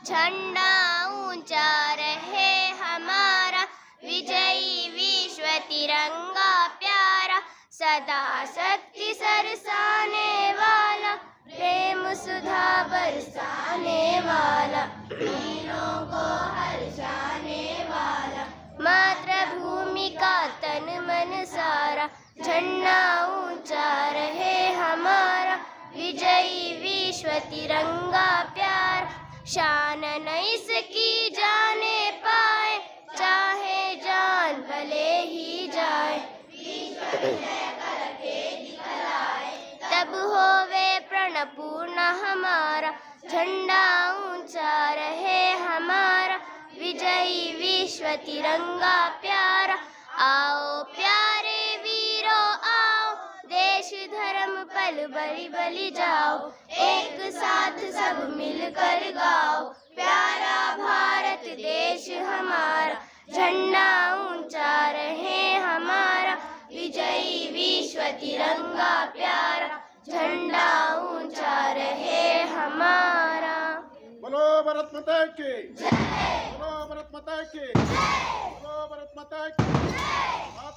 झंडा ऊंचा रहे हमारा, विजयी विश्व तिरंगा प्यारा, सदा शक्ति सरसाने वाला, प्रेम सुधा बरसाने वाला, वीरों को हर्षाने वाला, मातृभूमि का तन मन सारा, झंडा ऊंचा रहे हमारा, विजयी विश्व तिरंगा प्यार, शान नहीं सकी जाने पाए, चाहे जान भले ही जाए, तब होवे प्रण पूर्ण हमारा, झंडा ऊंचा रहे हमारा, विजयी विश्व तिरंगा प्यारा। आओ प्यारे वीरों आओ, देश धर्म पल बलि बलि जाओ, एक साथ सब मिलकर गाओ, प्यारा भारत देश हमारा, झंडा ऊंचा रहे हमारा, विजयी विश्व तिरंगा प्यारा, झंडा ऊंचा रहे हमारा। बोलो भारत माता की जय, बोलो भारत माता की जय, बोलो भारत माता की जय।